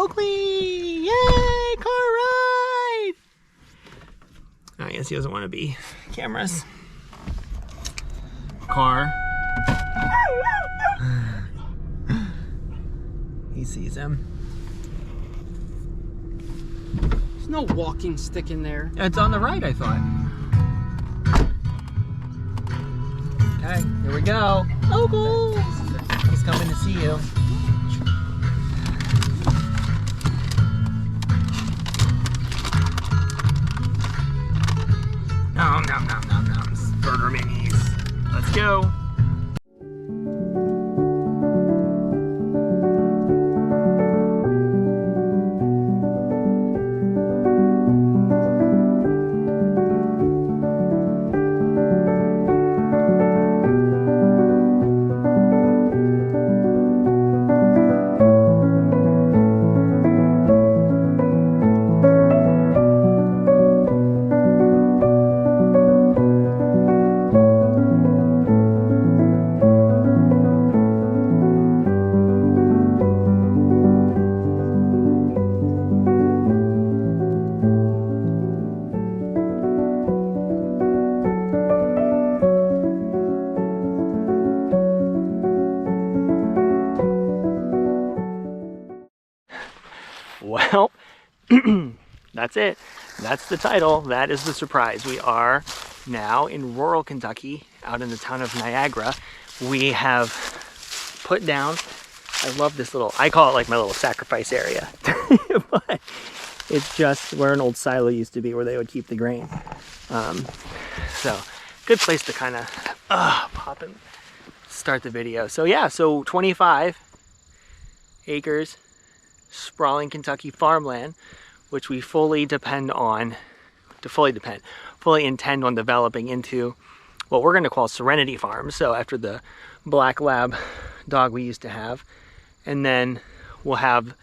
Oakely! Yay! Car ride! I guess he doesn't want to be cameras. Car. He sees him. There's no walking stick in there. It's on the right, I thought. Okay, here we go. Oh, cool. He's coming to see you. Nom nom nom nom nom. Burger minis. Let's go. Well, that's it. That's the title. That is the surprise. We are now in rural Kentucky, out in the town of Niagara. We have put down, I love this little, I call it like my little sacrifice area. But it's just where an old silo used to be where they would keep the grain. So good place to kind of pop and start the video. So yeah, so 25 acres, sprawling Kentucky farmland, which we fully intend on developing into what we're going to call Serenity Farms. So after the black lab dog we used to have, and then we'll have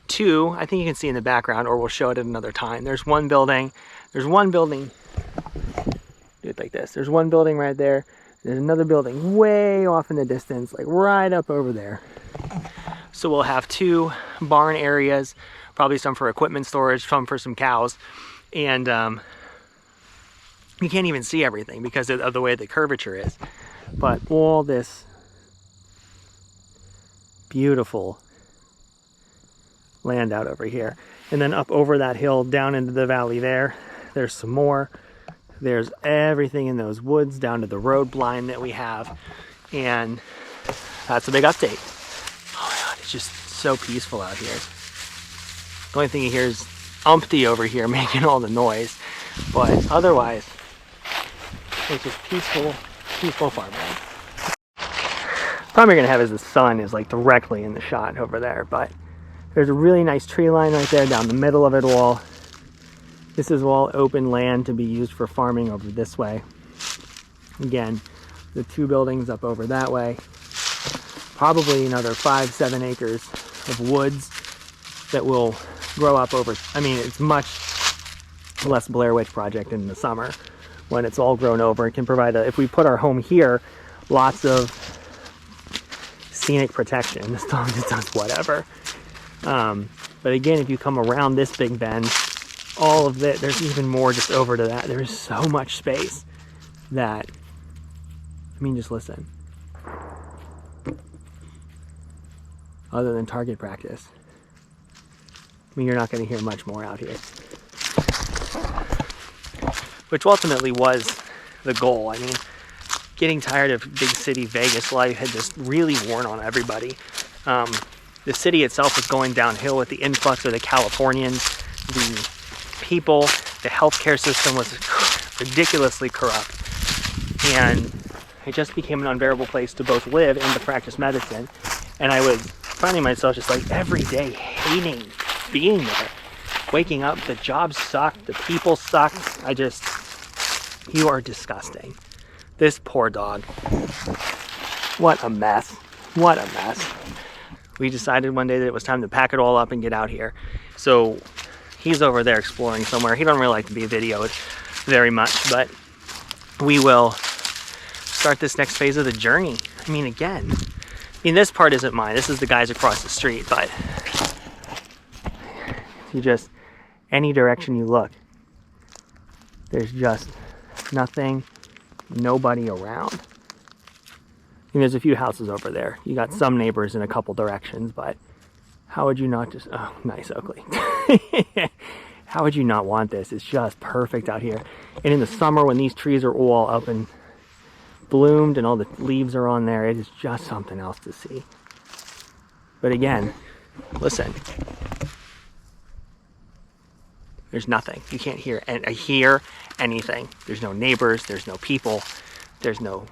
two, I think you can see in the background, or we'll show it at another time. There's one building, do it like this. There's one building right there. There's another building way off in the distance, like right up over there. So we'll have two barn areas, probably some for equipment storage, some for some cows. And you can't even see everything because of the way the curvature is. But all this beautiful land out over here. And then up over that hill, down into the valley there, there's some more. There's everything in those woods down to the road blind that we have. And that's a big update. Oh my God, it's just so peaceful out here. The only thing you hear is Umpty over here making all the noise. But otherwise, it's just peaceful farmland. Problem you're gonna have is the sun is like directly in the shot over there, but there's a really nice tree line right there down the middle of it all. This is all open land to be used for farming over this way. Again, the two buildings up over that way. Probably another 5-7 acres of woods that will grow up over, I mean, it's much less Blair Witch Project in the summer when it's all grown over. It can provide, if we put our home here, lots of scenic protection. This dog just does whatever. But again, if you come around this big bend, all of it, there's even more just over to that. There's so much space that, I mean, just listen. Other than target practice, I mean, you're not going to hear much more out here. Which ultimately was the goal. I mean, getting tired of big city Vegas life had just really worn on everybody. The city itself was going downhill with the influx of the Californians. The people, the healthcare system was ridiculously corrupt. And it just became an unbearable place to both live and to practice medicine. And I was finding myself just like every day hating being there. Waking up, the jobs sucked, the people sucked. You are disgusting. This poor dog. What a mess. What a mess. We decided one day that it was time to pack it all up and get out here. So he's over there exploring somewhere. He doesn't really like to be videoed very much, but we will start this next phase of the journey. I mean, again, this part isn't mine. This is the guys across the street, but You just, any direction you look, there's just nothing, nobody around. And there's a few houses over there. You got some neighbors in a couple directions, but how would you not just, oh, nice Oakley. How would you not want this? It's just perfect out here. And in the summer when these trees are all up and bloomed and all the leaves are on there, it is just something else to see. But again, listen, there's nothing. You can't hear anything. There's no neighbors, there's no people, there's no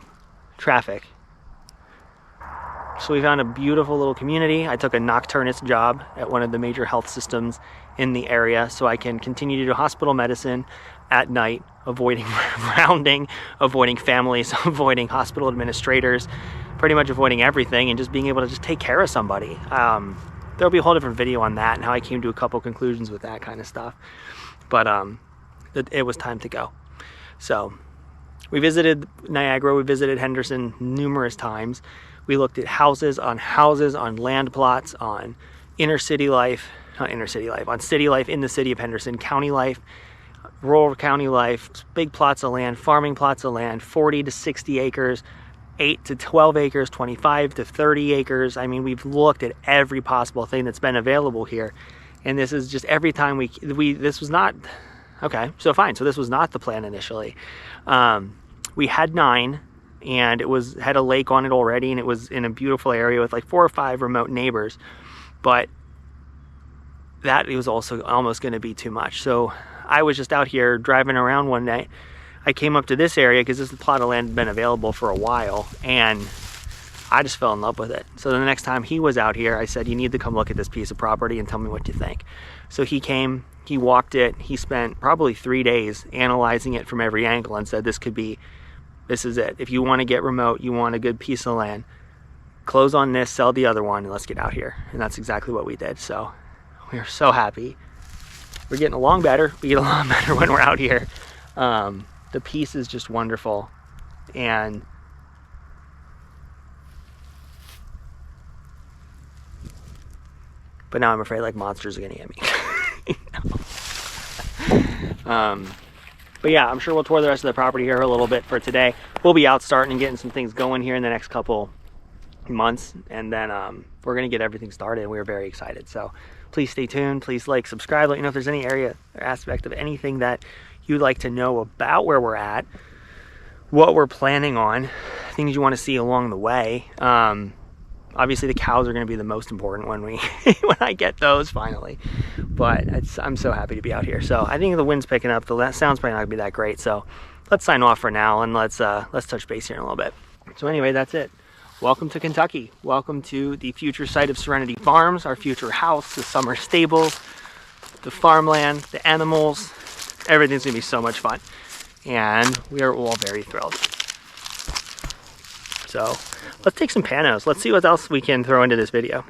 traffic. So we found a beautiful little community. I took a nocturnist job at one of the major health systems in the area so I can continue to do hospital medicine at night, avoiding rounding, avoiding families, avoiding hospital administrators, pretty much avoiding everything, and just being able to just take care of somebody. There'll be a whole different video on that and how I came to a couple conclusions with that kind of stuff. But it was time to go. So we visited Niagara, we visited Henderson numerous times. We looked at houses, on land plots, on on city life in the city of Henderson, county life, rural county life, big plots of land, farming plots of land, 40 to 60 acres, 8 to 12 acres, 25 to 30 acres. I mean, we've looked at every possible thing that's been available here. And this is just every time this was not, okay, so fine. So this was not the plan initially. We had 9. And it had a lake on it already, and it was in a beautiful area with like 4 or 5 remote neighbors, but that was also almost going to be too much. So I was just out here driving around one night. I came up to this area because this plot of land had been available for a while, and I just fell in love with it. So the next time he was out here, I said, you need to come look at this piece of property and tell me what you think. So he came, he walked it, he spent probably 3 days analyzing it from every angle and said, this is it. If you want to get remote, you want a good piece of land, close on this, sell the other one, and let's get out here. And that's exactly what we did. So we are so happy. We're getting along better. We get along better when we're out here. The peace is just wonderful. And but now I'm afraid like monsters are gonna get me. But yeah, I'm sure we'll tour the rest of the property here a little bit for today. We'll be out starting and getting some things going here in the next couple months, and then we're gonna get everything started. We're very excited. So please stay tuned. Please like, subscribe. Let me know if there's any area or aspect of anything that you'd like to know about where we're at, what we're planning on, things you want to see along the way. Obviously the cows are going to be the most important when when I get those finally, but I'm so happy to be out here. So I think the wind's picking up. The sound's probably not gonna be that great, so let's sign off for now, and let's touch base here in a little bit. So anyway, that's it. Welcome to Kentucky. Welcome to the future site of Serenity Farms, our future house, the summer stables, the farmland, the animals. Everything's gonna be so much fun, and we are all very thrilled. So let's take some panos. Let's see what else we can throw into this video.